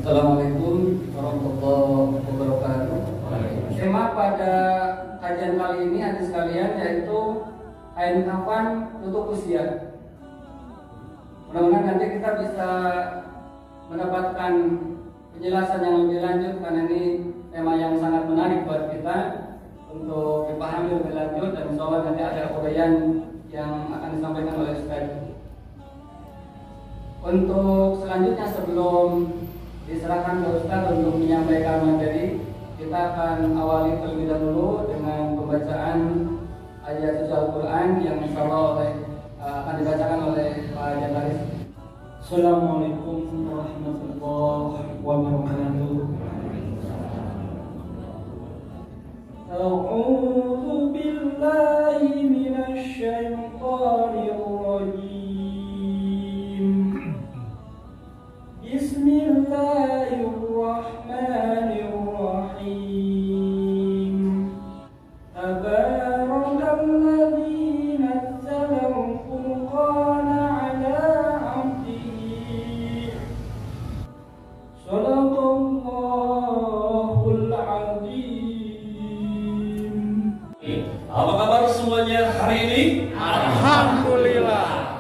Assalamualaikum warahmatullahi wabarakatuh. Tema pada kajian kali ini adik sekalian yaitu kain kafan tutup usia. Mudah-mudahan nanti kita bisa mendapatkan penjelasan yang lebih lanjut karena ini tema yang sangat menarik buat kita untuk dipahami lebih lanjut, dan insya Allah nanti ada uraian yang akan disampaikan oleh Ustaz. Untuk selanjutnya sebelum diserahkan ke Ustaz untuk menyampaikan materi, kita akan awali terlebih dahulu dengan pembacaan ayat suci Al-Quran yang insya Allah akan dibacakan oleh Pak Jataris. Assalamualaikum warahmatullahi wabarakatuh. A'udzu billahi minasy syaithanir rajim. Bismillahirrahmanirrahim. Tabarakalladzi nazzala al-Furqana ala 'abdihi. Shadaqallahul 'azim. Apa kabar semuanya hari ini? Alhamdulillah,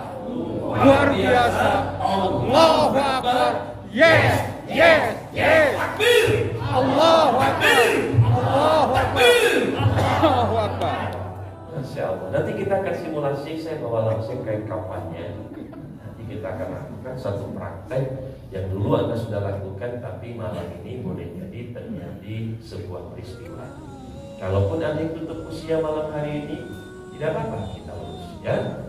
luar biasa. Allahu Akbar. Yes, yes, yes. Takbir! Allahu Akbar. Allahu Akbar. Allahu Akbar. Masya Allah. Nanti kita akan simulasi, saya bawa langsung kain kafannya. Nanti kita akan lakukan satu praktek yang dulu Anda sudah lakukan, tapi malam ini boleh jadi terjadi sebuah peristiwa. Kalaupun ada yang tutup usia malam hari ini, tidak apa-apa, kita urus ya.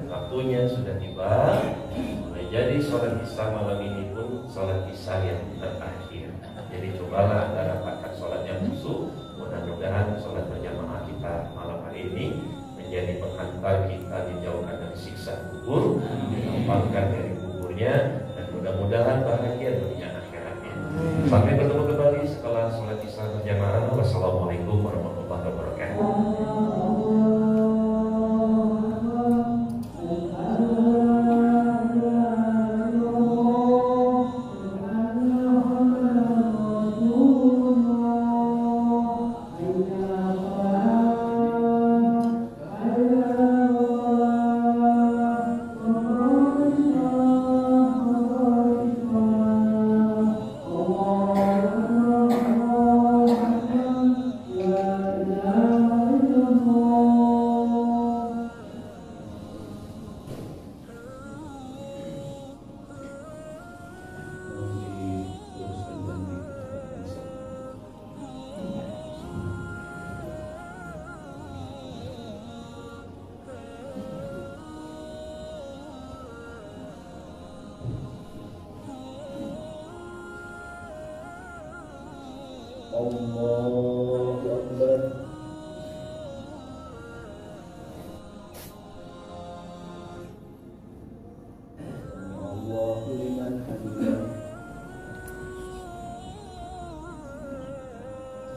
Waktunya sudah tiba. Boleh jadi sholat isya malam ini pun sholat isya yang terakhir. Jadi cobalah Anda rapatkan sholat yang khusyuk. Mudah-mudahan sholat berjamaah kita malam hari ini menjadi penghantar kita dijauhkan dari siksa kubur, dihempaskan dari kuburnya, dan mudah-mudahan bahagia dunia akhiratnya. Sampai bertemu kembali setelah sholat isya berjamaah. Wassalamualaikum warahmatullahi wabarakatuh. Allahu Akbar. Allahu liman hamidah.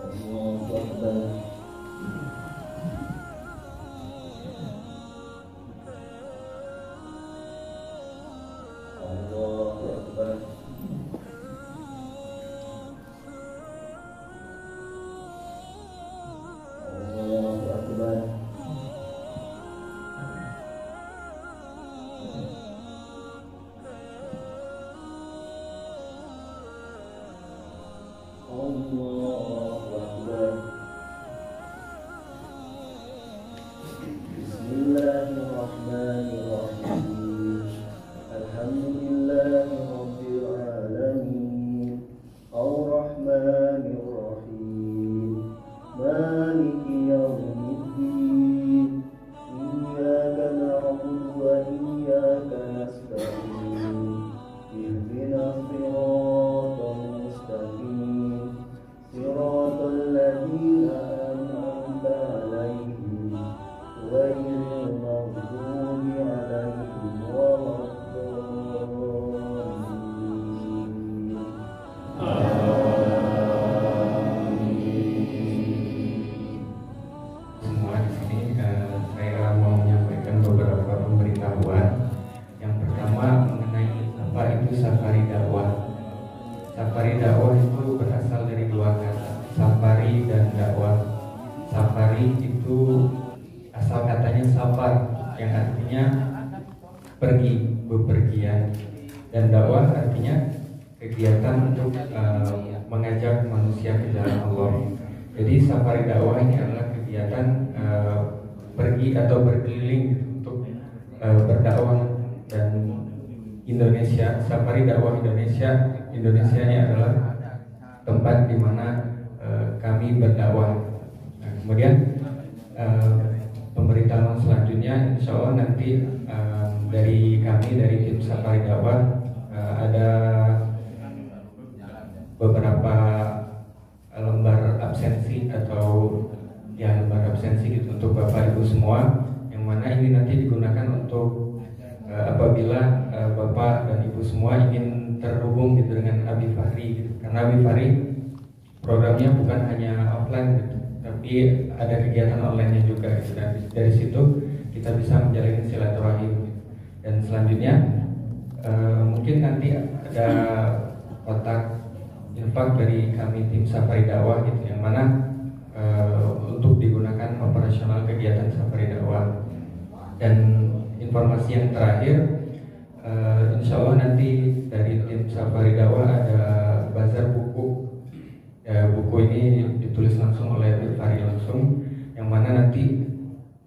Allahu Akbar. Allahu Akbar. Bismillahirrahmanirrahim. Alhamdulillahi rabbil alamin. Ar-Rahmanir Rahim. Maliki yaumiddin. Iyyaka na'budu wa iyyaka nasta'in. Ihdinas siratal mustaqim. Siratal ladzina an'amta 'alaihim ghairil maghdubi 'alaihim waladdallin. Semua di sini saya mau menyampaikan beberapa pemberitahuan. Yang pertama mengenai apa itu safari dakwah. Safari dakwah itu berasal dari dua kata, safari dan dakwah. Safari itu asal katanya safar, yang artinya pergi, bepergian, dan dakwah artinya kegiatan untuk mengajak manusia ke jalan Allah. Jadi safari dakwah ini adalah kegiatan pergi atau berkeliling untuk berdakwah. Dan Indonesia, safari dakwah Indonesia ini adalah tempat di mana kami berdakwah. Nah, kemudian pemberitahuan selanjutnya, insya Allah nanti dari kami, dari tim safari dakwah ada beberapa lembar absensi atau lembar absensi gitu untuk Bapak Ibu semua, yang mana ini nanti digunakan untuk apabila Bapak dan Ibu semua ingin terhubung gitu dengan Abi Fahri gitu. Karena Abi Fahri programnya bukan hanya offline gitu, tapi ada kegiatan online-nya juga gitu. Dan dari situ kita bisa menjalin silaturahim gitu. Dan selanjutnya mungkin nanti ada kotak infak dari kami tim Safari Dakwah gitu, yang mana untuk digunakan operasional kegiatan Safari Dakwah. Dan informasi yang terakhir, insya Allah nanti dari tim Safari Dakwah ada bazar buku. Buku ini ditulis langsung oleh Fahri langsung, yang mana nanti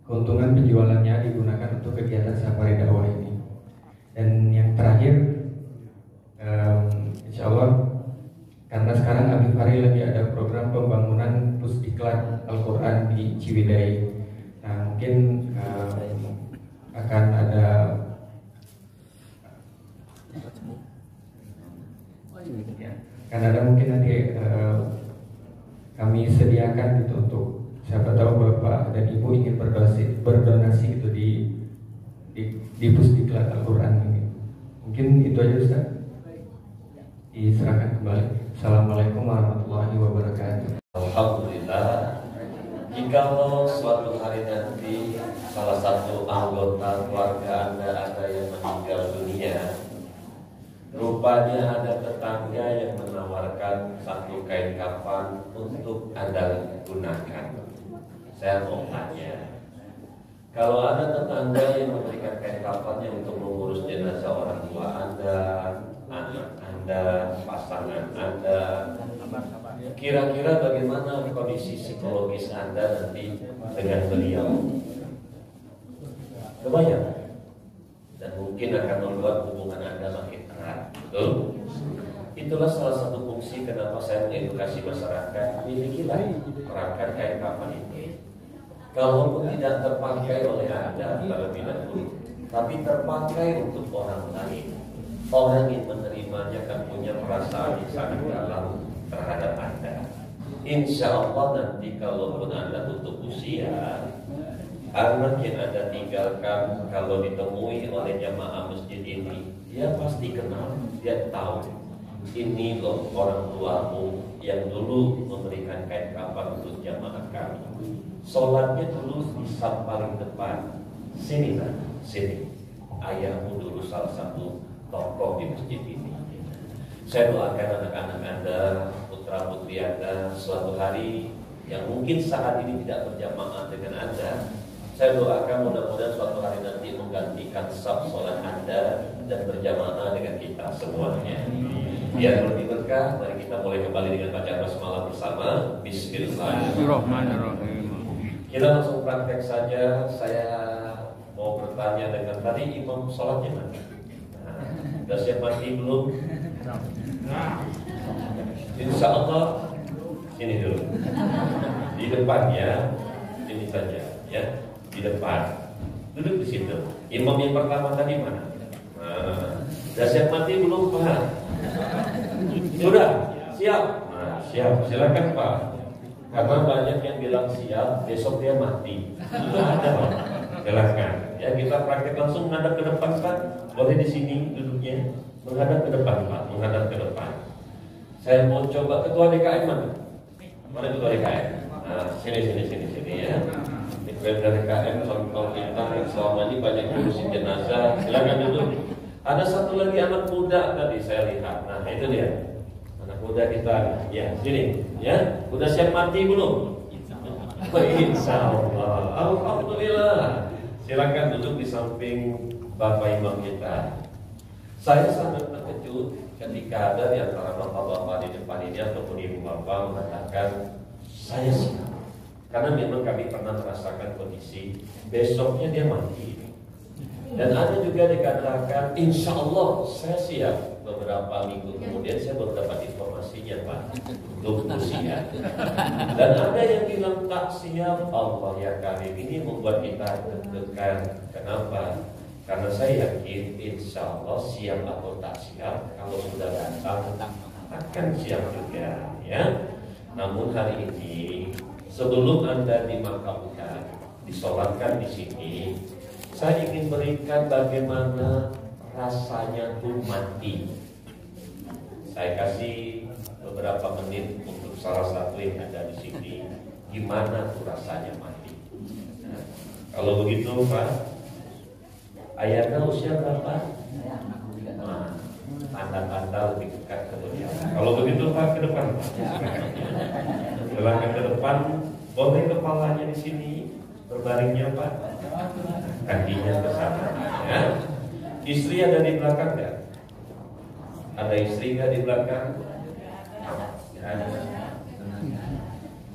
keuntungan penjualannya digunakan untuk kegiatan Safari Dakwah ini. Dan yang terakhir, insya Allah karena sekarang Abi Fahri lagi ada program pembangunan pusdiklat Al-Quran di Ciwidey. Nah, mungkin akan ada mungkin nanti kami sediakan gitu untuk siapa tahu Bapak dan Ibu ingin berdonasi gitu di pusdiklat Al-Quran ini. Mungkin itu aja Ustaz. Diserahkan kembali. Assalamualaikum warahmatullahi wabarakatuh. Alhamdulillah. Jikalau suatu hari nanti salah satu anggota keluarga Anda ada yang meninggal dunia, rupanya ada tetangga yang menawarkan satu kain kafan untuk Anda gunakan. Saya mau tanya, kalau ada tetangga yang memberikan kain kafannya untuk mengurus jenazah orang tua Anda, anak Anda, pasangan Anda, kira-kira bagaimana kondisi psikologis Anda nanti dengan beliau? Kebayang? Dan mungkin akan membuat hubungan Anda makin erat. Betul? Itulah salah satu fungsi kenapa saya mengedukasi masyarakat. Milikilah perangkat kain kafan ini. Kalaupun tidak terpakai oleh Anda terlebih dahulu, tapi terpakai untuk orang lain, orang yang menerimanya akan punya perasaan yang sangat dalam terhadap Anda. Insya Allah nanti kalaupun Anda tutup usia, anak yang Anda tinggalkan kalau ditemui oleh jamaah masjid ini, dia pasti kenal, dia tahu ini loh orang tuamu yang dulu memberikan kain kafan untuk jamaah kami. Sholatnya dulu di paling depan, sini kan, sini. Ayahmu dulu salah satu tokoh di masjid ini. Saya doakan anak-anak Anda, putra putri Anda, suatu hari yang mungkin saat ini tidak berjamaah dengan Anda, saya doakan mudah-mudahan suatu hari nanti menggantikan saf sholat Anda dan berjamaah dengan kita semuanya. Biar lebih berkah, mari kita mulai kembali dengan bacaan basmalah bersama. Bismillahirrahmanirrahim. Kita langsung praktek saja. Saya mau bertanya dengan tadi imam sholatnya mana? Sudah siap mati belum? Insya Allah ini dulu di depannya, ini saja ya, di depan. Duduk di situ. Imam yang pertama tadi mana? Sudah siap mati belum Pak? Sudah siap. Siap. Silakan Pak. Karena banyak yang bilang siap, besok dia mati. Itu ada Pak. Silakan. Ya kita praktek langsung menghadap ke depan Pak. Boleh di sini duduknya. Menghadap ke depan Pak. Menghadap ke depan. Saya mau coba ketua DKM mana? Mana ketua DKM? Nah, sini ya. Ketua DKM contoh kita yang selama ini banyak ngurusin jenazah. Silakan duduk. Ada satu lagi anak muda tadi saya lihat. Nah itu dia. Anak muda kita, ya sini, ya, udah siap mati belum? Insya Allah. Alhamdulillah. Silakan duduk di samping Bapak Imam kita. Saya sangat terkejut ketika ada di antara bapak-bapak di depan ini ataupun ibu bapak mengatakan saya siap. Karena memang kami pernah merasakan kondisi besoknya dia mati. Dan ada juga dikatakan insya Allah saya siap. Beberapa minggu kemudian saya baru dapat informasinya Pak untuk usia. Dan ada yang bilang tak siap. Allah ya Karim, ini membuat kita deg-degan. Kenapa? Karena saya yakin insya Allah siap atau tak siap, kalau sudah datang akan siap juga, ya. Namun hari ini sebelum Anda dimakamkan, disolatkan di sini, saya ingin berikan bagaimana rasanya tuh mati. Saya kasih beberapa menit untuk salah satu yang ada di sini, gimana tuh rasanya mati. Nah, kalau begitu Pak, ayahnya usia berapa? Nah, tanda-tanda lebih dekat ke dunia. Kalau begitu Pak, ke depan. Silakan ke depan. Boleh kepalanya di sini, berbaringnya Pak. Kakinya ke sana. Ya. Istri ada di belakang nggak? Ada istri nggak di belakang? Ya, ada.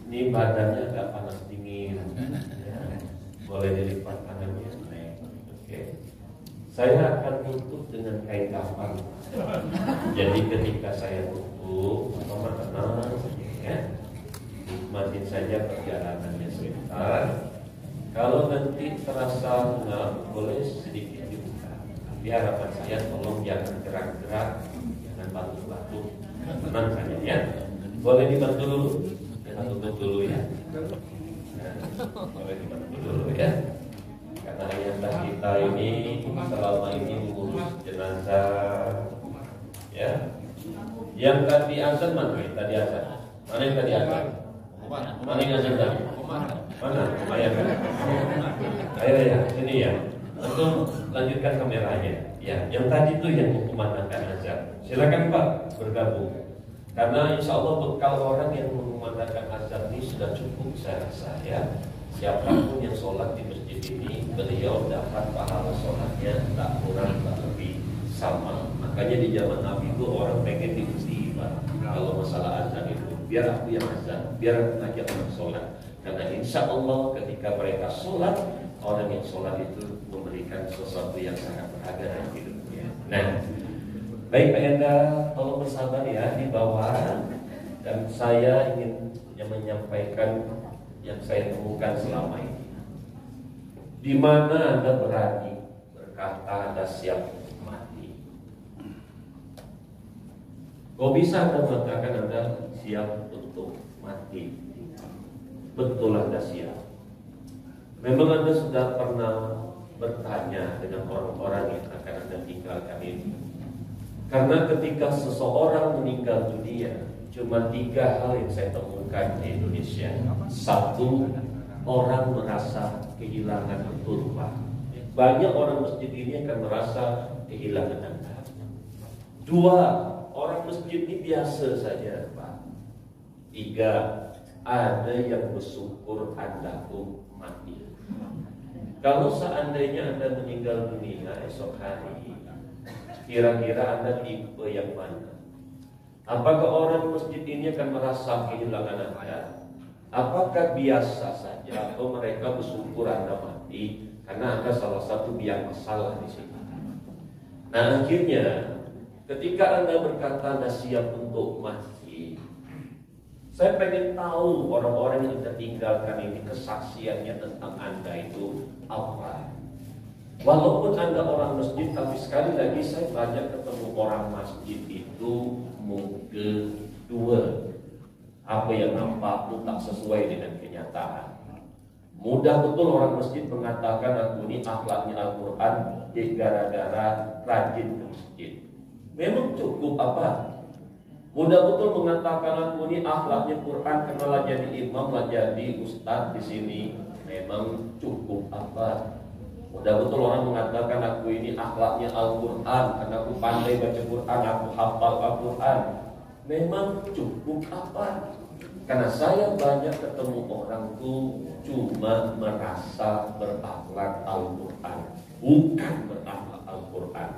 Ini badannya agak panas dingin. Ya. Boleh dilipat tangannya. Oke. Saya akan tutup dengan kain kafan. Jadi ketika saya tutup, Mama tenang, ya, nikmatin saja perjalanannya sebentar. Kalau nanti terasa enggak, boleh sedikit dibuka. Tapi harapan saya tolong jangan gerak-gerak, jangan batuk-batuk, tenang saja ya. Boleh dibantu dulu, kita tutup dulu ya. Nah, boleh dibantu dulu ya. Karena ayah kita ini selama ini mengurus jenazah, ya. Yang tadi azan mana? Tadi azan. Mana yang tadi azan? Mana yang azan tadi? Mana? Ayah kan? Ayo ya, sini ya. Untuk lanjutkan kameranya. Ya, yang tadi itu yang mengumandangkan azan. Silakan Pak bergabung. Karena insya Allah bekal orang yang mengumandangkan azan ini sudah cukup saya rasa ya. Siapapun yang sholat di masjid ini, beliau dapat pahala sholatnya tak kurang tak lebih sama. Makanya di zaman Nabi itu orang pengen diuji Pak. Kalau masalah azan itu, biar aku yang azan, biar aku ngajak orang sholat. Karena insya Allah ketika mereka sholat, orang yang sholat itu memberikan sesuatu yang sangat berharga dalam hidupnya. Nah, baik Pak Enda, tolong bersabar ya di bawah. Dan saya ingin menyampaikan yang saya temukan selama ini. Di mana Anda berani berkata Anda siap mati? Kok bisa Anda mengatakan Anda siap untuk mati? Betul Anda siap. Memang Anda sudah pernah bertanya dengan orang-orang yang akan Anda tinggalkan ini. Karena ketika seseorang meninggal dunia, cuma 3 hal yang saya temukan di Indonesia. 1, orang merasa kehilangan turba. Banyak orang masjid ini akan merasa kehilangan Anda. 2, orang masjid ini biasa saja Pak. 3, ada yang bersyukur Anda tuh mati. Kalau seandainya Anda meninggal dunia esok hari, kira-kira Anda tipe yang mana? Apakah orang masjid ini akan merasa kehilangan Anda? Apakah biasa saja atau mereka bersyukur Anda mati karena Anda salah satu biang masalah di sini? Nah akhirnya ketika Anda berkata Anda siap untuk mati, saya pengen tahu orang-orang yang Anda tinggalkan ini kesaksiannya tentang Anda itu apa? Walaupun Anda orang masjid, tapi sekali lagi saya banyak ketemu orang masjid itu mungkin 2. Apa yang nampak itu tak sesuai dengan kenyataan. Mudah betul orang masjid mengatakan aku ini akhlaknya Al-Quran gara-gara rajin ke masjid. Memang cukup apa? Mudah betul mengatakan aku ini akhlaknya Quran karena jadi imam, jadi ustaz di sini. Memang cukup apa? Mudah betul orang mengatakan aku ini akhlaknya Al-Quran karena aku pandai baca Quran, aku hafal Al-Quran. memang cukup apa? Karena saya banyak ketemu orang tuh cuma merasa berakhlak Al-Quran, bukan berakhlak Al-Quran.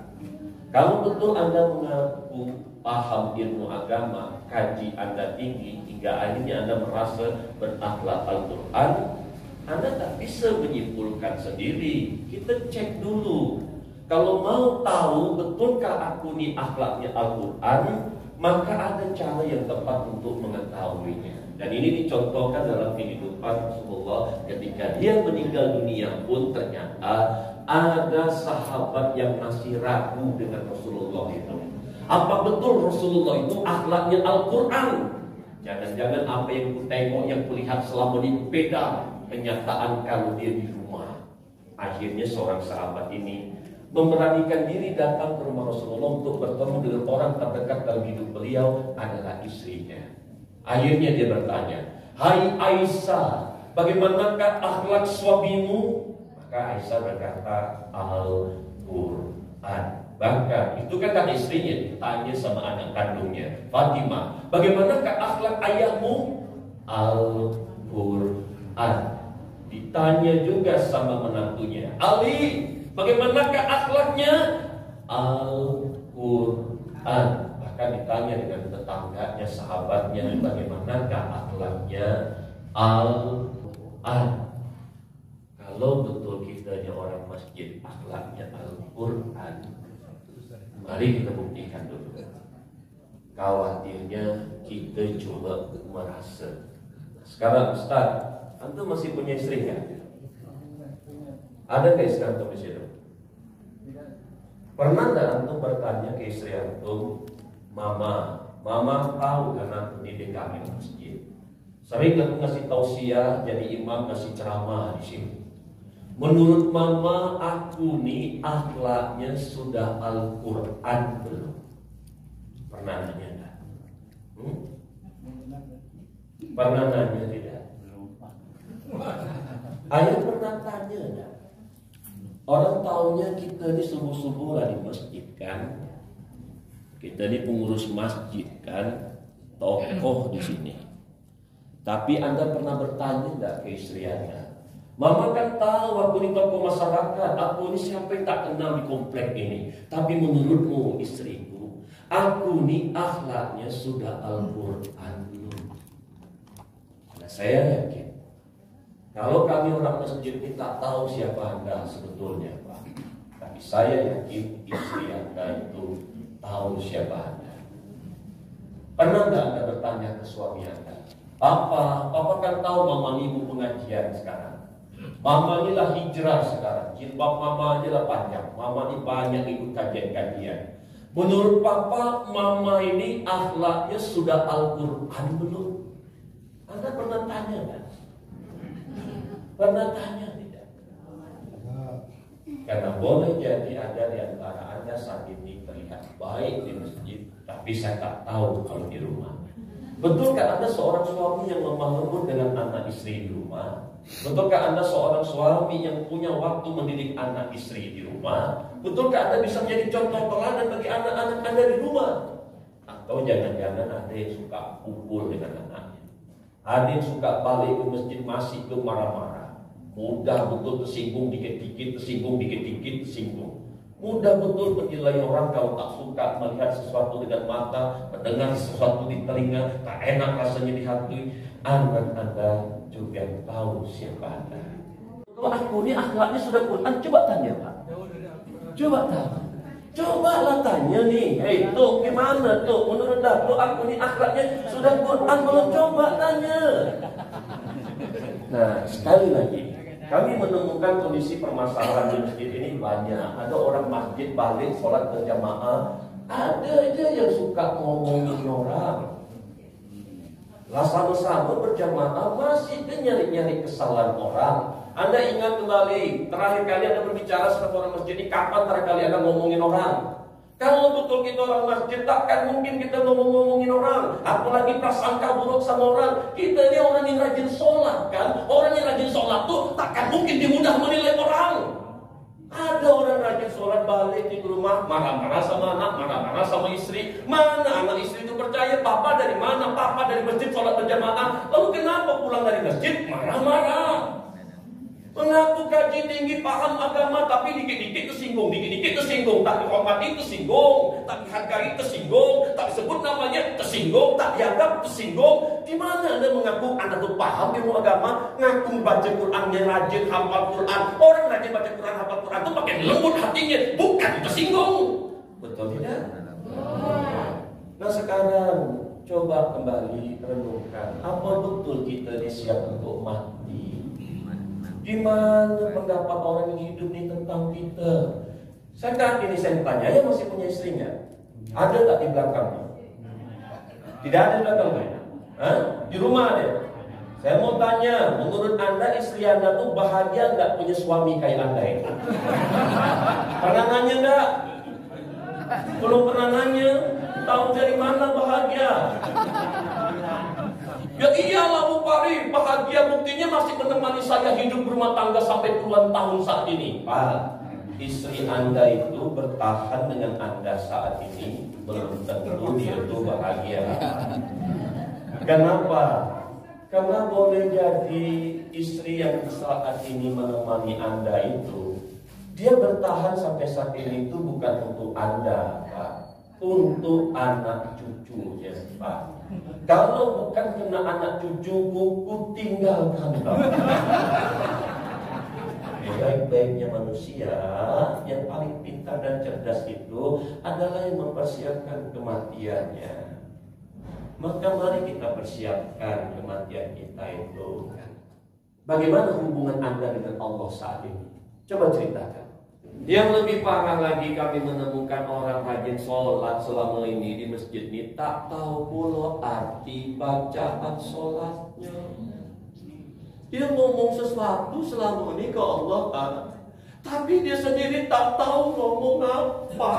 Kalau betul Anda mengaku paham ilmu agama, kaji Anda tinggi, hingga akhirnya Anda merasa berakhlak Al-Quran, Anda tak bisa menyimpulkan sendiri. Kita cek dulu. Kalau mau tahu betulkah aku ni akhlaknya Al-Quran, maka ada cara yang tepat untuk mengetahuinya. Dan ini dicontohkan dalam kehidupan Rasulullah ketika dia meninggal dunia pun ternyata ada sahabat yang masih ragu dengan Rasulullah itu. Apa betul Rasulullah itu akhlaknya Al-Quran? Jangan-jangan apa yang ku tengok, yang kulihat selama ini beda kenyataan kalau dia di rumah. Akhirnya seorang sahabat ini memberanikan diri datang ke rumah Rasulullah untuk bertemu dengan orang terdekat dalam hidup beliau adalah istrinya. Akhirnya dia bertanya, "Hai Aisyah, bagaimanakah akhlak suamimu?" Maka Aisyah berkata, "Al-Quran." Bahkan itu kan istrinya ditanya sama anak kandungnya, "Fatimah, bagaimanakah akhlak ayahmu?" Al-Quran. Ditanya juga sama menantunya, "Ali, bagaimanakah akhlaknya?" Al-Quran. Bahkan ditanya dengan tetangganya, sahabatnya, bagaimanakah akhlaknya? Al-Quran. Kalau betul kita orang masjid akhlaknya Al-Quran, mari kita buktikan dulu. Khawatirnya kita cuma merasa. Sekarang Ustaz, antum masih punya istri kan? Ada ke istri antum di situ? Pernah tak antum bertanya ke istri antum, Mama tahu kan aku didik kami di masjid. Sering aku ngasih tausiah, jadi imam ngasih ceramah di sini. Menurut Mama, aku nih akhlaknya sudah Al-Quran belum? Pernah nanya enggak? Pernah nanya tidak? Ayah pernah tanya enggak? Orang taunya kita ini subuh-subuh lah di masjid kan? Kita ini pengurus masjid kan? Tokoh di sini. Tapi Anda pernah bertanya enggak ke istri Anda? Mama kan tahu aku ini tokoh masyarakat, aku ini siapa yang tak kenal di komplek ini. Tapi menurutmu istriku, aku ini akhlaknya sudah Al-Quran belum? Nah, saya yakin kalau kami orang masjid ini tak tahu siapa Anda sebetulnya, Pak. Tapi saya yakin istri Anda itu tahu siapa Anda. Pernah enggak Anda bertanya ke suami Anda, Papa kan tahu Mama ini ibu pengajian sekarang. Mama ini lah hijrah sekarang. Jilbab Mama aja lah panjang. Mama ini banyak ikut kajian-kajian. Menurut Papa, Mama ini akhlaknya sudah Al-Quran belum? Anda pernah tanya kan? Pernah tanya tidak? Karena boleh jadi ada di antara Anda saat ini terlihat baik di masjid, tapi saya tak tahu kalau di rumah. Betulkah Anda seorang suami yang lemah lembut dengan anak istri di rumah? Betulkah Anda seorang suami yang punya waktu mendidik anak istri di rumah? Betulkah Anda bisa menjadi contoh teladan bagi anak-anak Anda di rumah? Atau jangan-jangan ada yang suka pukul dengan anaknya, ada yang suka balik ke masjid masih ke marah-marah, mudah betul tersinggung dikit-dikit, tersinggung. Mudah betul menilai orang kalau tak suka melihat sesuatu dengan mata, mendengar sesuatu di telinga, tak enak rasanya di hati. Anda juga tahu siapa Anda. Kalau aku ini akhlaknya sudah Quran, coba tanya Pak. Coba tanya. Cobalah tanya nih, tuh gimana tuh? Menurut Datuk aku ini akhlaknya sudah Quran belum? Coba tanya. Nah, sekali lagi, kami menemukan kondisi permasalahan di masjid ini banyak. Ada orang masjid balik sholat berjamaah, ada aja yang suka ngomongin orang. Lah sama-sama berjamaah masih nyari-nyari kesalahan orang. Anda ingat kembali terakhir kali Anda berbicara sama orang masjid ini kapan terakhir kali Anda ngomongin orang? Kalau betul kita orang masjid, takkan mungkin kita ngomongin orang, apalagi prasangka buruk sama orang. Kita ini orang yang rajin sholat kan? Orang yang rajin sholat tuh takkan mungkin dimudah menilai orang. Ada orang rajin sholat balik di rumah, marah-marah sama anak, marah-marah sama istri. Mana anak istri itu percaya saya, papa dari mana? Papa dari masjid sholat berjamaah. Lalu kenapa pulang dari masjid marah-marah? Mengaku kaji tinggi, paham agama, tapi dikit-dikit tersinggung, tak dihormati tersinggung, tak dihargai tersinggung, tak disebut namanya tersinggung, tak dianggap tersinggung. Di mana Anda mengaku Anda tuh paham ilmu agama, ngaku baca Qurannya rajin, hafal Quran. Orang rajin baca Quran, hafal Quran tuh pakai lembut hatinya, bukan tersinggung. Betul tidak? Nah sekarang coba kembali renungkan, apa betul kita disiap untuk mati? Gimana pendapat orang yang hidup ini tentang kita? Saat ini saya bertanya, ya masih punya istrinya? Ada tak di belakangnya? Tidak ada di belakangnya? Hah? Di rumah ada? Saya mau tanya, menurut Anda istri Anda tuh bahagia nggak punya suami kayak Anda itu? Pernah nanya nggak? Belum pernah nanya? Tahu dari mana bahagia? Ya iyalah Bu Pari, bahagia buktinya masih menemani saya hidup berumah tangga sampai puluhan tahun saat ini. Pak, istri Anda itu bertahan dengan Anda saat ini belum tentu dia itu bahagia. Kenapa? Karena boleh jadi istri yang saat ini menemani Anda itu, dia bertahan sampai saat ini itu bukan untuk Anda, Pak, untuk anak cucunya, Pak. Kalau bukan kena anak cucuku, ku tinggalkan kamu. Baik-baiknya manusia yang paling pintar dan cerdas itu adalah yang mempersiapkan kematiannya. Maka mari kita persiapkan kematian kita itu. Bagaimana hubungan Anda dengan Allah saat ini? Coba ceritakan. Yang lebih parah lagi, kami menemukan orang rajin sholat selama ini di masjid ini tak tahu pula arti bacaan sholatnya. Dia ngomong sesuatu selama ini ke Allah, tapi dia sendiri tak tahu ngomong apa.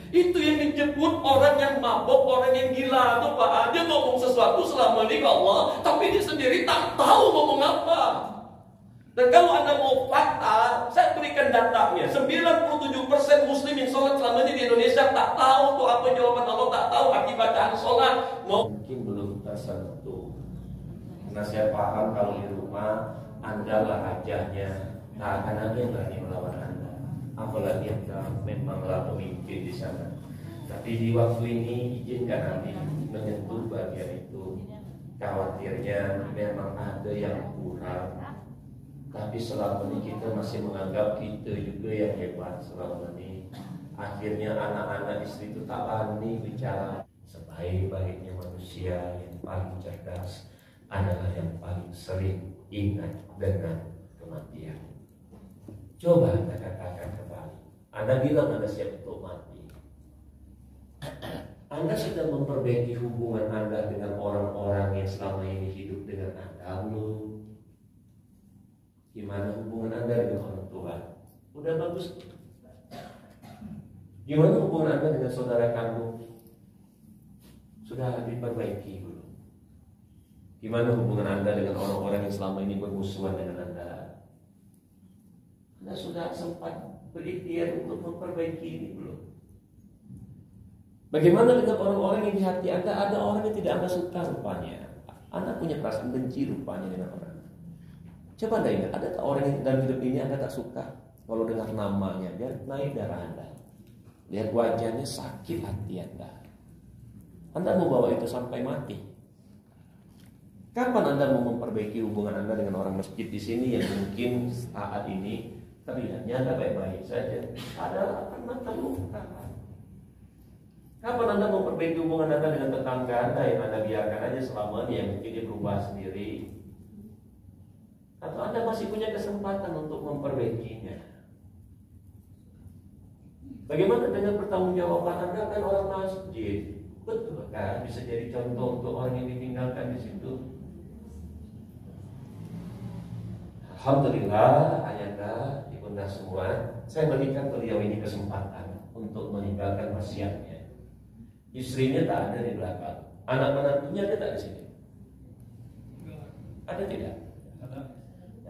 Itu yang disebut orang yang mabok, orang yang gila tuh Pak. Dia ngomong sesuatu selama ini ke Allah, tapi dia sendiri tak tahu ngomong apa. Dan kalau Anda mau fakta, saya berikan datanya. 97% muslim yang sholat selama ini di Indonesia tak tahu tuh apa jawaban Allah, tak tahu arti bacaan sholat. Mungkin belum tersentuh. Karena saya paham kalau di rumah Anda lah rajanya, tak akan ada yang berani melawan Anda. Apalagi Anda memanglah pemimpin di sana. Tapi di waktu ini izinkan nanti menyentuh bagian itu. Khawatirnya memang ada yang kurang. Tapi selama ini kita masih menganggap kita juga yang hebat selama ini. Akhirnya anak-anak istri itu tak berani bicara. Sebaik-baiknya manusia yang paling cerdas adalah yang paling sering ingat dengan kematian. Coba Anda katakan kembali. Anda bilang Anda siap untuk mati. Anda sedang memperbaiki hubungan Anda dengan orang-orang yang selama ini hidup dengan Anda belum? Gimana hubungan Anda dengan orang tua? Udah bagus. Gimana hubungan Anda dengan saudara kandung? Sudah diperbaiki belum? Gimana hubungan Anda dengan orang-orang yang selama ini bermusuhan dengan Anda? Anda sudah sempat berikhtiar untuk memperbaiki ini belum? Bagaimana dengan orang-orang yang di hati Anda? Ada orang yang tidak Anda suka rupanya. Anda punya perasaan benci rupanya dengan orang. Coba Anda ingat, ada orang yang dalam hidup ini Anda tak suka? Kalau dengar namanya, dia naik darah Anda. Lihat wajahnya, sakit hati Anda. Anda mau bawa itu sampai mati. Kapan Anda mau memperbaiki hubungan Anda dengan orang masjid di sini yang mungkin saat ini terlihatnya Anda baik-baik saja, adalah karena terluka. Kapan Anda mau memperbaiki hubungan Anda dengan tetangga Anda yang Anda biarkan aja selama ini, yang mungkin dia berubah sendiri? Atau Anda masih punya kesempatan untuk memperbaikinya? Bagaimana dengan pertanggungjawaban Anda? Kan orang masjid, betul kan? Bisa jadi contoh untuk orang yang ditinggalkan di situ. Alhamdulillah, ayahanda, ibunda semua, saya berikan beliau ini kesempatan untuk meninggalkan wasiatnya. Istrinya tak ada di belakang, anak menantunya ada tak di sini? Ada tidak?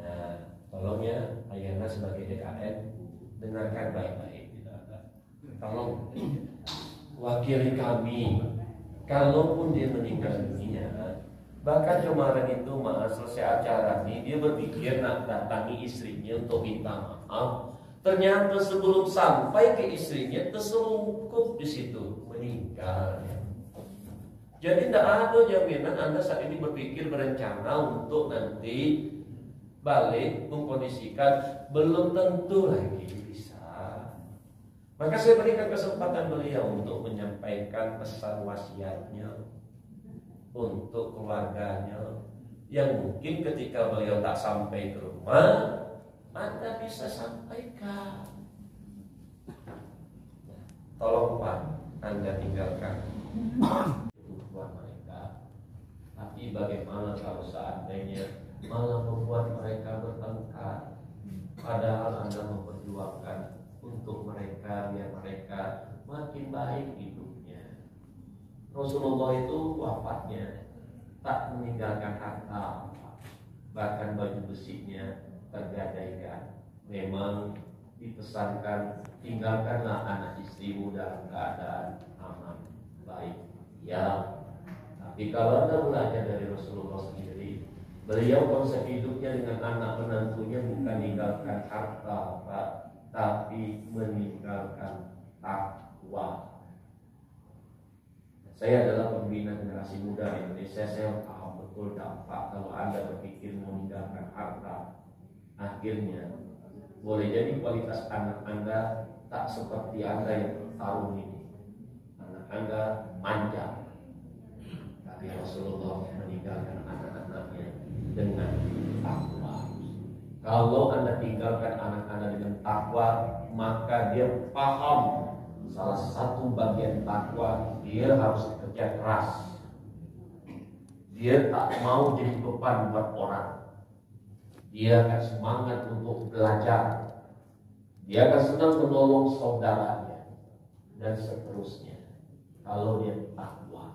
Nah, tolong ya, ayahanda sebagai DKM, dengarkan baik-baik. Tolong wakili kami kalaupun dia meninggal dunia, bahkan kemarin itu selesai acara nih, dia berpikir nak datangi istrinya untuk minta maaf. Ternyata sebelum sampai ke istrinya terselungkup di situ, meninggal. Jadi tidak ada jaminan Anda saat ini berpikir berencana untuk nanti balik mengkondisikan, belum tentu lagi bisa. Maka saya berikan kesempatan beliau untuk menyampaikan pesan wasiatnya untuk keluarganya, yang mungkin ketika beliau tak sampai ke rumah, Anda bisa sampaikan. Tolong Pak, Anda tinggalkan kebutuhan mereka. Tapi bagaimana kalau seandainya malah membuat mereka bertengkar, padahal Anda memperjuangkan untuk mereka, biar mereka makin baik hidupnya. Rasulullah itu wafatnya tak meninggalkan harta, bahkan baju besinya tergadaikan. Memang dipesankan, tinggalkanlah anak istrimu dalam keadaan aman, baik. Ya, tapi kalau Anda belajar dari Rasulullah sendiri, beliau konsep hidupnya dengan anak menantunya bukan meninggalkan harta, Pak, tapi meninggalkan takwa. Saya adalah pembina generasi muda di Indonesia. Saya paham betul dampak kalau Anda berpikir meninggalkan harta. Akhirnya boleh jadi kualitas anak Anda tak seperti Anda yang bertarung ini. Anak Anda manja, tapi Rasulullah meninggalkan anak-anaknya dengan takwa. Kalau Anda tinggalkan anak Anda dengan takwa, maka dia paham salah satu bagian takwa, dia harus kerja keras. Dia tak mau jadi beban buat orang. Dia akan semangat untuk belajar. Dia akan senang menolong saudaranya dan seterusnya. Kalau dia takwa.